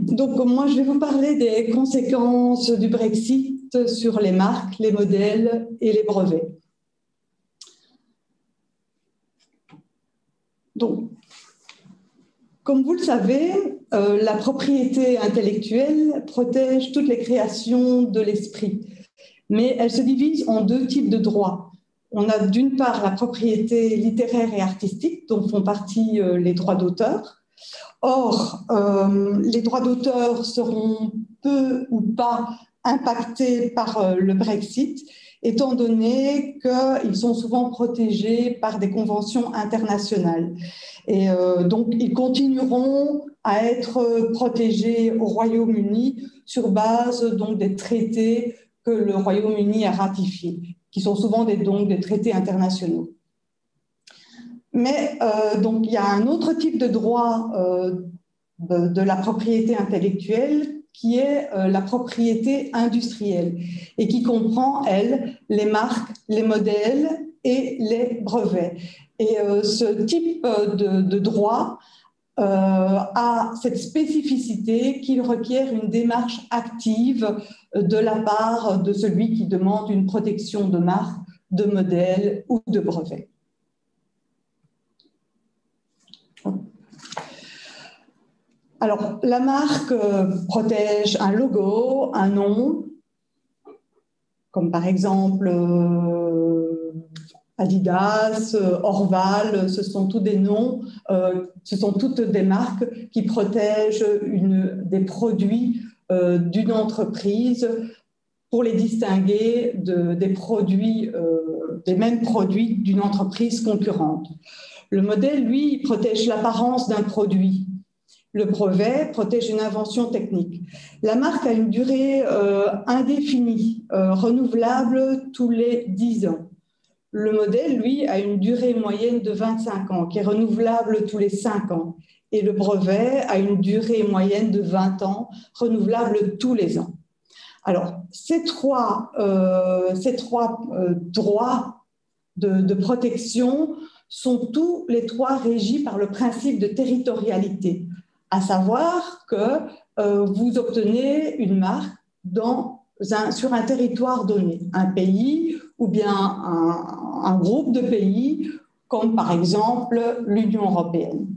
Donc, moi, je vais vous parler des conséquences du Brexit sur les marques, les modèles et les brevets. Donc, comme vous le savez, la propriété intellectuelle protège toutes les créations de l'esprit, mais elle se divise en deux types de droits. On a d'une part la propriété littéraire et artistique, dont font partie les droits d'auteur. Or, les droits d'auteur seront peu ou pas impactés par le Brexit, étant donné qu'ils sont souvent protégés par des conventions internationales. Et donc, ils continueront à être protégés au Royaume-Uni sur base donc, des traités que le Royaume-Uni a ratifiés, qui sont souvent des traités internationaux. Mais donc, il y a un autre type de droit de la propriété intellectuelle qui est la propriété industrielle et qui comprend, elle, les marques, les modèles et les brevets. Et ce type de droit a cette spécificité qu'il requiert une démarche active de la part de celui qui demande une protection de marque, de modèle ou de brevet. Alors, la marque protège un logo, un nom, comme par exemple Adidas, Orval, ce sont tous des noms, ce sont toutes des marques qui protègent des produits d'une entreprise pour les distinguer des mêmes produits d'une entreprise concurrente. Le modèle, lui, protège l'apparence d'un produit. Le brevet protège une invention technique. La marque a une durée indéfinie, renouvelable tous les 10 ans. Le modèle, lui, a une durée moyenne de 25 ans, qui est renouvelable tous les 5 ans. Et le brevet a une durée moyenne de 20 ans, renouvelable tous les ans. Alors, ces trois droits de protection sont tous les trois régis par le principe de territorialité, à savoir que vous obtenez une marque sur un territoire donné, un pays ou bien un groupe de pays, comme par exemple l'Union européenne.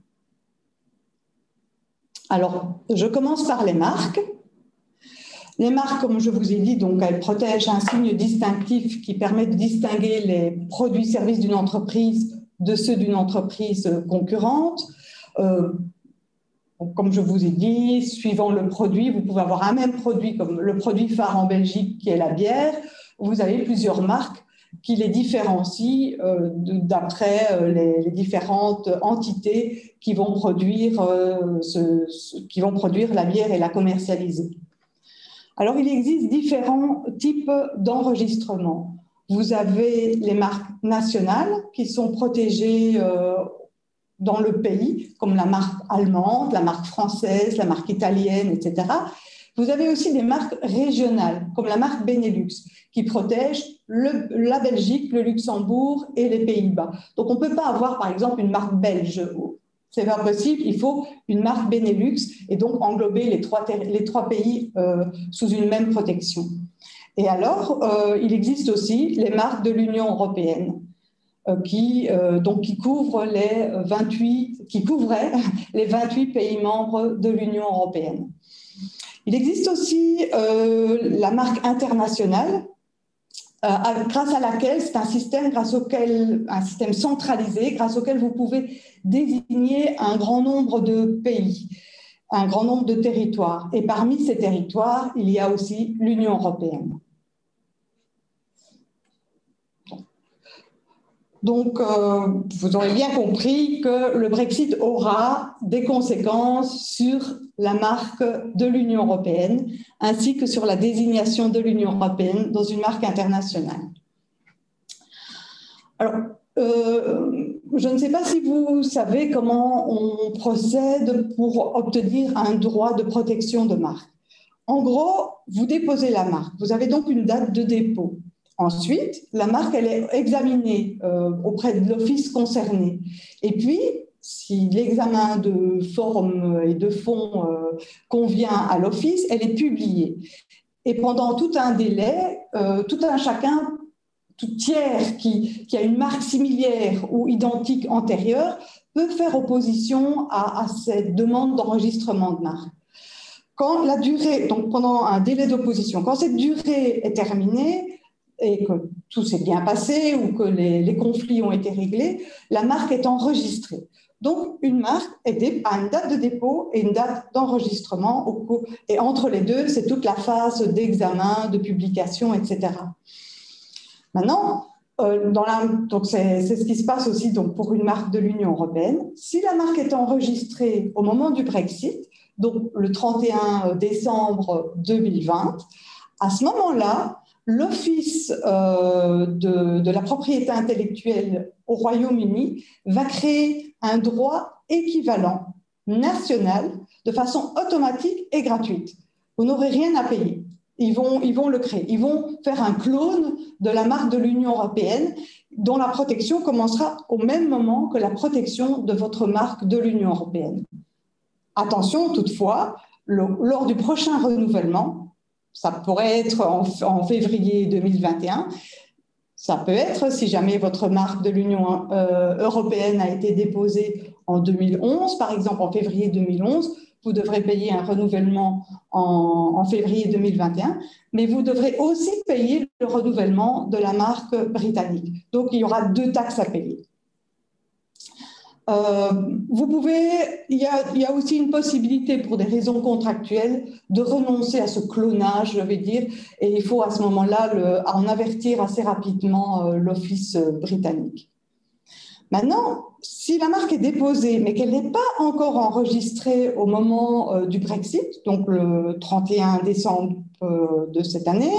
Alors, je commence par les marques. Les marques, comme je vous ai dit, donc, elles protègent un signe distinctif qui permet de distinguer les produits-services d'une entreprise de ceux d'une entreprise concurrente. Comme je vous ai dit, suivant le produit, vous pouvez avoir un même produit, comme le produit phare en Belgique qui est la bière. Vous avez plusieurs marques qui les différencient d'après les différentes entités qui vont produire la bière et la commercialiser. Alors, il existe différents types d'enregistrements. Vous avez les marques nationales qui sont protégées dans le pays, comme la marque allemande, la marque française, la marque italienne, etc. Vous avez aussi des marques régionales, comme la marque Benelux, qui protège la Belgique, le Luxembourg et les Pays-Bas. Donc, on ne peut pas avoir, par exemple, une marque belge. C'est pas possible, il faut une marque Benelux et donc englober les trois pays sous une même protection. Et alors, il existe aussi les marques de l'Union européenne qui couvraient les 28 pays membres de l'Union européenne. Il existe aussi la marque internationale, grâce à laquelle c'est un système centralisé, grâce auquel vous pouvez désigner un grand nombre de pays, un grand nombre de territoires. Et parmi ces territoires, il y a aussi l'Union européenne. Donc, vous aurez bien compris que le Brexit aura des conséquences sur la marque de l'Union européenne, ainsi que sur la désignation de l'Union européenne dans une marque internationale. Alors, je ne sais pas si vous savez comment on procède pour obtenir un droit de protection de marque. En gros, vous déposez la marque. Vous avez donc une date de dépôt. Ensuite, la marque, elle est examinée auprès de l'office concerné. Et puis, si l'examen de forme et de fond convient à l'Office, elle est publiée. Et pendant tout un délai, tout un chacun, tout tiers qui a une marque similaire ou identique antérieure peut faire opposition à cette demande d'enregistrement de marque. Quand la durée, donc pendant un délai d'opposition, quand cette durée est terminée et que tout s'est bien passé ou que les conflits ont été réglés, la marque est enregistrée. Donc, une marque a une date de dépôt et une date d'enregistrement. Et entre les deux, c'est toute la phase d'examen, de publication, etc. Maintenant, donc c'est ce qui se passe aussi donc, pour une marque de l'Union européenne. Si la marque est enregistrée au moment du Brexit, donc le 31 décembre 2020, à ce moment-là, l'Office de la propriété intellectuelle au Royaume-Uni va créer un droit équivalent national de façon automatique et gratuite. Vous n'aurez rien à payer. Ils vont le créer. Ils vont faire un clone de la marque de l'Union européenne dont la protection commencera au même moment que la protection de votre marque de l'Union européenne. Attention, toutefois, lors du prochain renouvellement, ça pourrait être en février 2021, ça peut être si jamais votre marque de l'Union européenne a été déposée en 2011, par exemple en février 2011, vous devrez payer un renouvellement en février 2021, mais vous devrez aussi payer le renouvellement de la marque britannique. Donc, il y aura 2 taxes à payer. Il y a aussi une possibilité pour des raisons contractuelles de renoncer à ce clonage, je vais dire, et il faut à ce moment-là en avertir assez rapidement l'Office britannique. Maintenant, si la marque est déposée, mais qu'elle n'est pas encore enregistrée au moment du Brexit, donc le 31 décembre de cette année,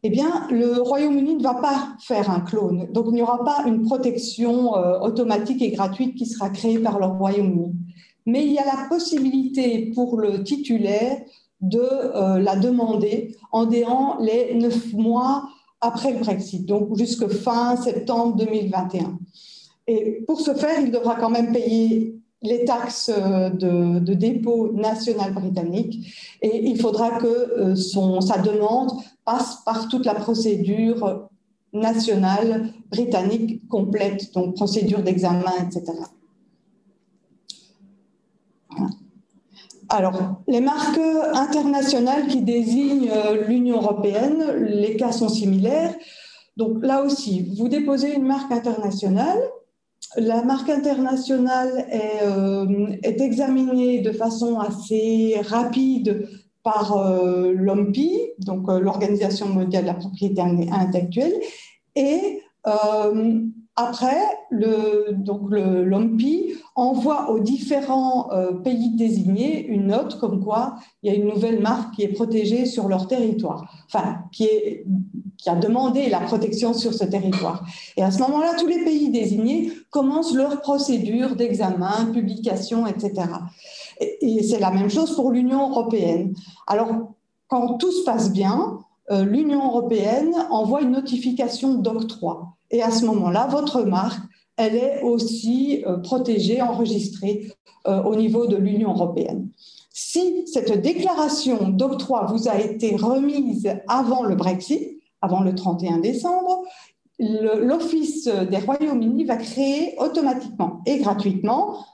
eh bien, le Royaume-Uni ne va pas faire un clone. Donc, il n'y aura pas une protection automatique et gratuite qui sera créée par le Royaume-Uni. Mais il y a la possibilité pour le titulaire de la demander en déant les 9 mois après le Brexit, donc jusqu'à fin septembre 2021. Et pour ce faire, il devra quand même payer les taxes de dépôt national britannique et il faudra que sa demande passe par toute la procédure nationale britannique complète, donc procédure d'examen, etc. Voilà. Alors, les marques internationales qui désignent l'Union européenne, les cas sont similaires. Donc là aussi, vous déposez une marque internationale. La marque internationale est examinée de façon assez rapide par l'OMPI, donc l'Organisation mondiale de la propriété intellectuelle, et après, l'OMPI envoie aux différents pays désignés une note comme quoi il y a une nouvelle marque qui est protégée sur leur territoire, enfin, qui a demandé la protection sur ce territoire. Et à ce moment-là, tous les pays désignés commencent leur procédure d'examen, publication, etc. Et c'est la même chose pour l'Union européenne. Alors, quand tout se passe bien, l'Union européenne envoie une notification d'octroi. Et à ce moment-là, votre marque, elle est aussi protégée, enregistrée au niveau de l'Union européenne. Si cette déclaration d'octroi vous a été remise avant le Brexit, avant le 31 décembre, l'Office des Royaumes-Unis va créer automatiquement et gratuitement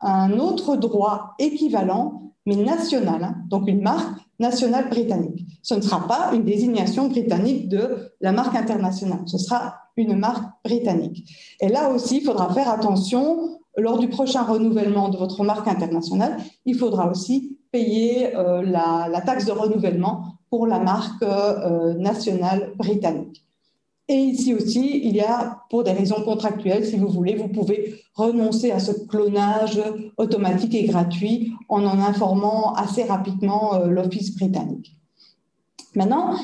un autre droit équivalent, mais national, hein, donc une marque nationale britannique. Ce ne sera pas une désignation britannique de la marque internationale, ce sera une marque britannique. Et là aussi, il faudra faire attention, lors du prochain renouvellement de votre marque internationale, il faudra aussi payer la taxe de renouvellement pour la marque nationale britannique. Et ici aussi, il y a, pour des raisons contractuelles, si vous voulez, vous pouvez renoncer à ce clonage automatique et gratuit en informant assez rapidement l'Office britannique. Maintenant,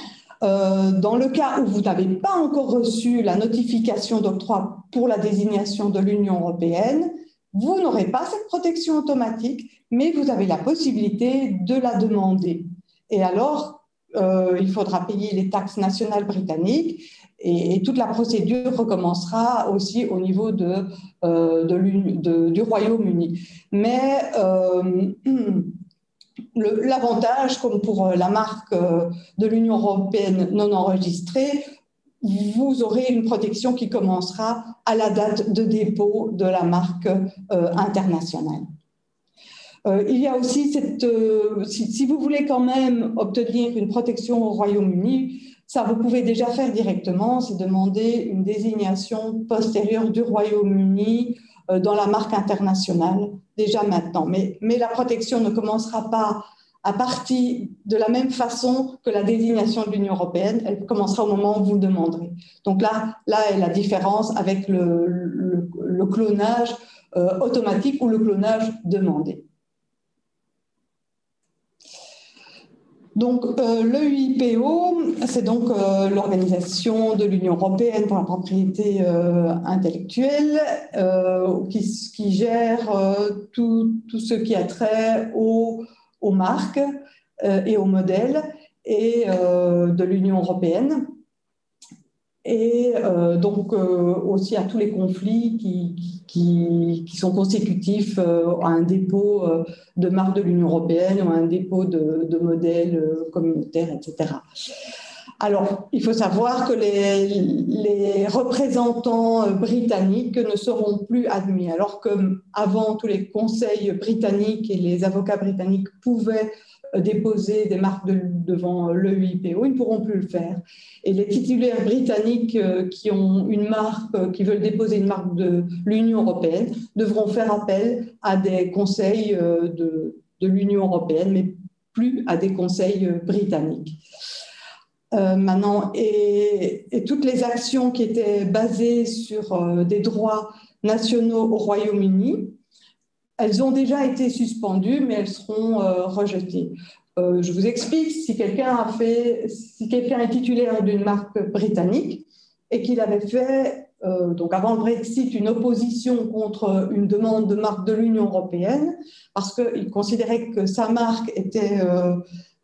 dans le cas où vous n'avez pas encore reçu la notification d'octroi pour la désignation de l'Union européenne, vous n'aurez pas cette protection automatique, mais vous avez la possibilité de la demander. Et alors, il faudra payer les taxes nationales britanniques et toute la procédure recommencera aussi au niveau du Royaume-Uni. Mais l'avantage, comme pour la marque de l'Union européenne non enregistrée, vous aurez une protection qui commencera à la date de dépôt de la marque internationale. Il y a aussi si vous voulez quand même obtenir une protection au Royaume-Uni, ça vous pouvez déjà faire directement, c'est demander une désignation postérieure du Royaume-Uni dans la marque internationale, déjà maintenant. Mais la protection ne commencera pas à partir de la même façon que la désignation de l'Union européenne, elle commencera au moment où vous le demanderez. Donc là est la différence avec le clonage automatique ou le clonage demandé. Donc, l'EIPO, c'est donc l'Organisation de l'Union européenne pour la propriété intellectuelle qui gère tout ce qui a trait aux marques et aux modèles et de l'Union européenne. Et donc aussi à tous les conflits qui sont consécutifs à un dépôt de marque de l'Union européenne ou à un dépôt de modèles communautaires, etc. Alors, il faut savoir que les représentants britanniques ne seront plus admis, alors qu'avant, tous les conseils britanniques et les avocats britanniques pouvaient déposer des marques devant l'EIPO, ils ne pourront plus le faire. Et les titulaires britanniques qui ont une marque, qui veulent déposer une marque de l'Union européenne, devront faire appel à des conseils de l'Union européenne, mais plus à des conseils britanniques. Maintenant, et toutes les actions qui étaient basées sur des droits nationaux au Royaume-Uni, elles ont déjà été suspendues, mais elles seront rejetées. Je vous explique, si quelqu'un est titulaire d'une marque britannique et qu'il avait fait, donc avant le Brexit, une opposition contre une demande de marque de l'Union européenne, parce qu'il considérait que sa marque était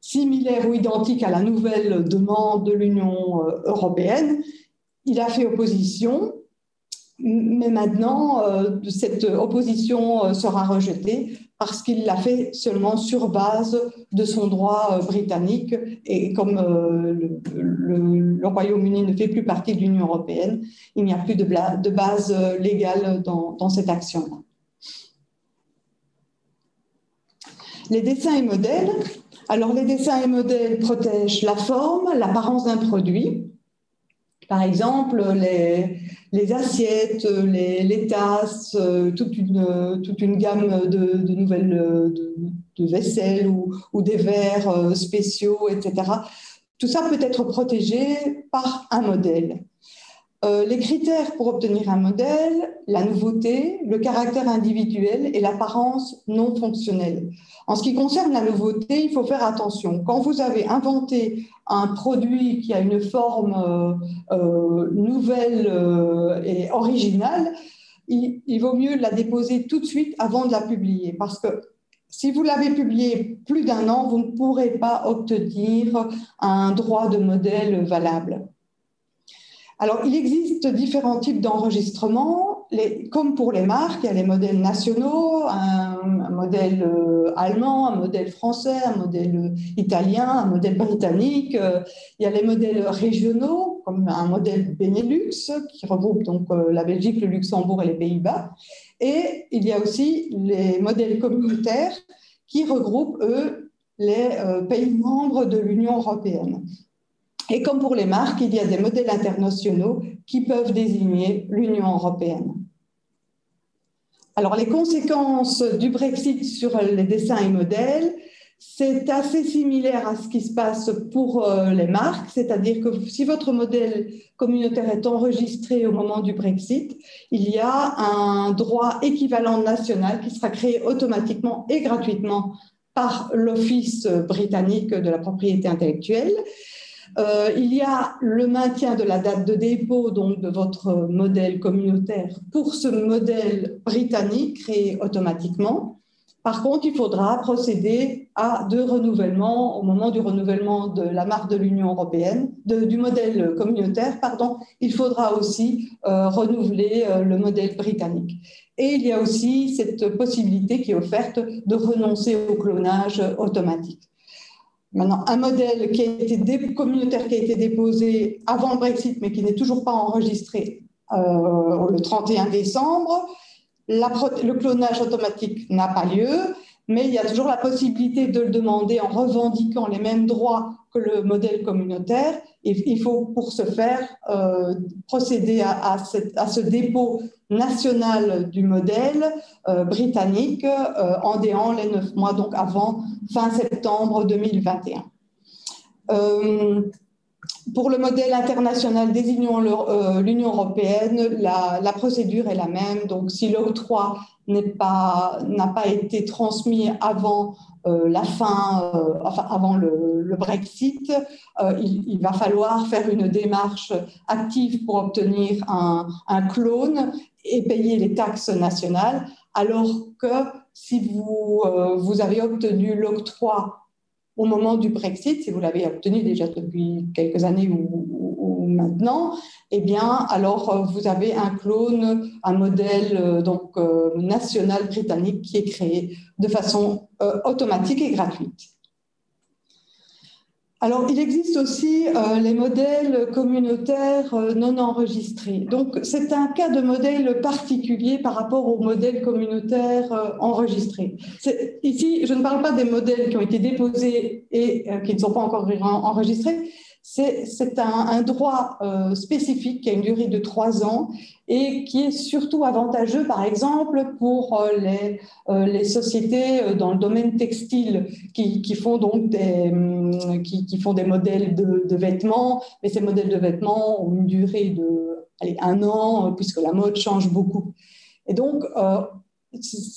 similaire ou identique à la nouvelle demande de l'Union européenne, il a fait opposition. Mais maintenant, cette opposition sera rejetée parce qu'il l'a fait seulement sur base de son droit britannique. Et comme le Royaume-Uni ne fait plus partie de l'Union européenne, il n'y a plus de base légale dans cette action-là. Les dessins et modèles. Alors, les dessins et modèles protègent la forme, l'apparence d'un produit. Par exemple, les assiettes, les tasses, toute une gamme de nouvelles de vaisselle ou des verres spéciaux, etc. Tout ça peut être protégé par un modèle. Les critères pour obtenir un modèle, la nouveauté, le caractère individuel et l'apparence non fonctionnelle. En ce qui concerne la nouveauté, il faut faire attention. Quand vous avez inventé un produit qui a une forme nouvelle et originale, il vaut mieux la déposer tout de suite avant de la publier. Parce que si vous l'avez publié plus d'1 an, vous ne pourrez pas obtenir un droit de modèle valable. Alors, il existe différents types d'enregistrements. Comme pour les marques, il y a les modèles nationaux, un modèle allemand, un modèle français, un modèle italien, un modèle britannique. Il y a les modèles régionaux, comme un modèle Benelux, qui regroupe donc la Belgique, le Luxembourg et les Pays-Bas. Et il y a aussi les modèles communautaires qui regroupent, eux, les pays membres de l'Union européenne. Et comme pour les marques, il y a des modèles internationaux qui peuvent désigner l'Union européenne. Alors, les conséquences du Brexit sur les dessins et modèles, c'est assez similaire à ce qui se passe pour les marques, c'est-à-dire que si votre modèle communautaire est enregistré au moment du Brexit, il y a un droit équivalent national qui sera créé automatiquement et gratuitement par l'Office britannique de la propriété intellectuelle. Il y a le maintien de la date de dépôt donc de votre modèle communautaire pour ce modèle britannique créé automatiquement. Par contre, il faudra procéder de renouvellement, au moment du renouvellement de la marque de l'Union européenne, du modèle communautaire, pardon, il faudra aussi renouveler le modèle britannique. Et il y a aussi cette possibilité qui est offerte de renoncer au clonage automatique. Maintenant, un modèle communautaire qui a été déposé avant le Brexit, mais qui n'est toujours pas enregistré le 31 décembre, le clonage automatique n'a pas lieu, mais il y a toujours la possibilité de le demander en revendiquant les mêmes droits que le modèle communautaire. Et il faut pour ce faire procéder à ce dépôt national du modèle britannique en déant les 9 mois, donc avant fin septembre 2021. Pour le modèle international désignant l'Union européenne, la procédure est la même. Donc, si l'octroi n'a pas été transmis avant avant le Brexit, il va falloir faire une démarche active pour obtenir un clone et payer les taxes nationales, alors que si vous avez obtenu l'octroi au moment du Brexit, si vous l'avez obtenu déjà depuis quelques années ou maintenant, eh bien, alors vous avez un clone, un modèle national britannique qui est créé de façon automatique et gratuite. Alors, il existe aussi les modèles communautaires non enregistrés. Donc, c'est un cas de modèle particulier par rapport aux modèles communautaires enregistrés. Ici, je ne parle pas des modèles qui ont été déposés et qui ne sont pas encore enregistrés. C'est un droit spécifique qui a une durée de 3 ans et qui est surtout avantageux, par exemple, pour les sociétés dans le domaine textile qui font donc qui font des modèles de vêtements, mais ces modèles de vêtements ont une durée de 1 an, puisque la mode change beaucoup. Et donc, ce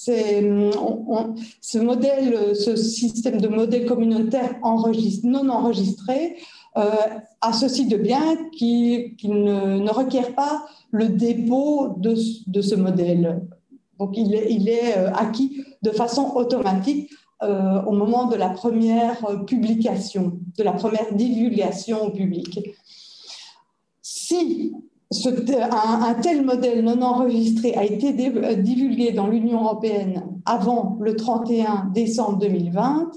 système de modèle communautaire non enregistré a ceci de bien qu'il ne requiert pas le dépôt de ce modèle. Donc, il est acquis de façon automatique au moment de la première publication, de la première divulgation au public. Si un tel modèle non enregistré a été divulgué dans l'Union européenne avant le 31 décembre 2020,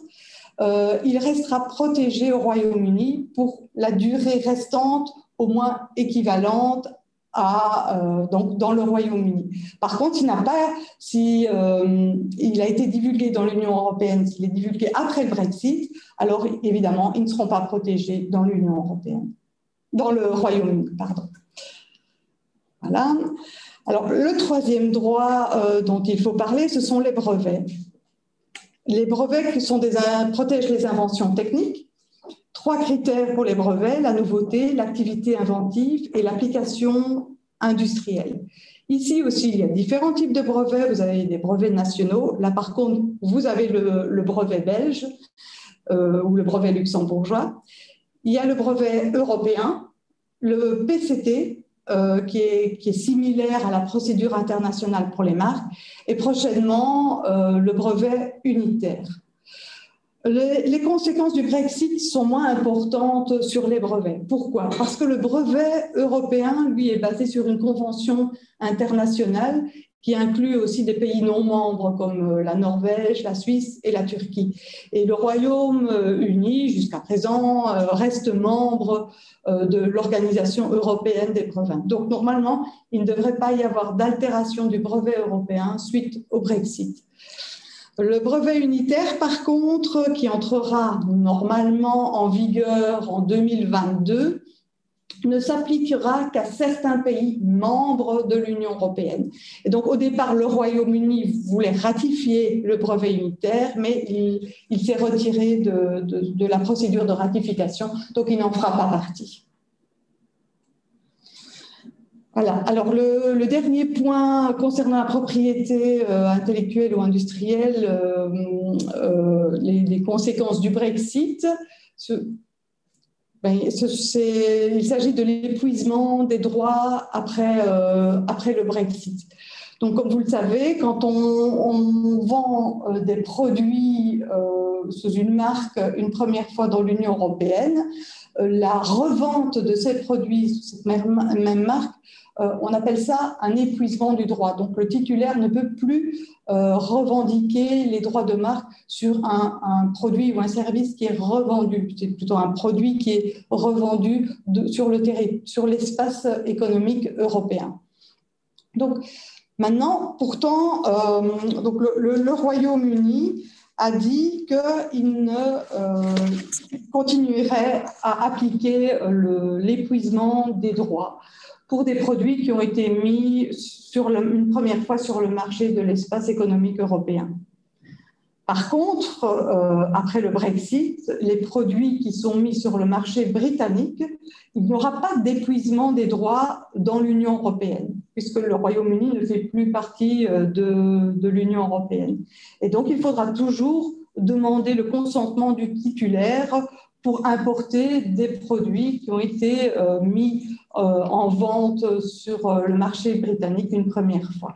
il restera protégé au Royaume-Uni pour la durée restante au moins équivalente dans le Royaume-Uni. Par contre, il a été divulgué dans l'Union européenne, s'il est divulgué après le Brexit, alors évidemment, ils ne seront pas protégés dans l'Union européenne, dans le Royaume-Uni, pardon. Voilà. Alors, le troisième droit dont il faut parler, ce sont les brevets. Les brevets protègent les inventions techniques. 3 critères pour les brevets: la nouveauté, l'activité inventive et l'application industrielle. Ici aussi, il y a différents types de brevets. Vous avez des brevets nationaux. Là, par contre, vous avez le brevet belge ou le brevet luxembourgeois. Il y a le brevet européen, le PCT, qui est similaire à la procédure internationale pour les marques, et prochainement le brevet unitaire. Les conséquences du Brexit sont moins importantes sur les brevets. Pourquoi? Parce que le brevet européen, lui, est basé sur une convention internationale qui inclut aussi des pays non membres comme la Norvège, la Suisse et la Turquie. Et le Royaume-Uni, jusqu'à présent, reste membre de l'Organisation européenne des brevets. Donc, normalement, il ne devrait pas y avoir d'altération du brevet européen suite au Brexit. Le brevet unitaire, par contre, qui entrera normalement en vigueur en 2022, ne s'appliquera qu'à certains pays membres de l'Union européenne. Et donc, au départ, le Royaume-Uni voulait ratifier le brevet unitaire, mais il s'est retiré de la procédure de ratification, donc il n'en fera pas partie. Voilà. Alors, le dernier point concernant la propriété intellectuelle ou industrielle, les conséquences du Brexit, il s'agit de l'épuisement des droits après le Brexit. Donc, comme vous le savez, quand on vend des produits sous une marque une première fois dans l'Union européenne, la revente de ces produits sous cette même marque, on appelle ça un épuisement du droit. Donc, le titulaire ne peut plus revendiquer les droits de marque sur un produit ou un service qui est revendu. C'est plutôt un produit qui est revendu sur l'espace économique européen. Donc, maintenant, pourtant, donc le Royaume-Uni a dit qu'il continuerait à appliquer l'épuisement des droits pour des produits qui ont été mis une première fois sur le marché de l'espace économique européen. Par contre, après le Brexit, les produits qui sont mis sur le marché britannique, il n'y aura pas d'épuisement des droits dans l'Union européenne, puisque le Royaume-Uni ne fait plus partie de l'Union européenne. Et donc, il faudra toujours demander le consentement du titulaire pour importer des produits qui ont été mis en vente sur le marché britannique une première fois.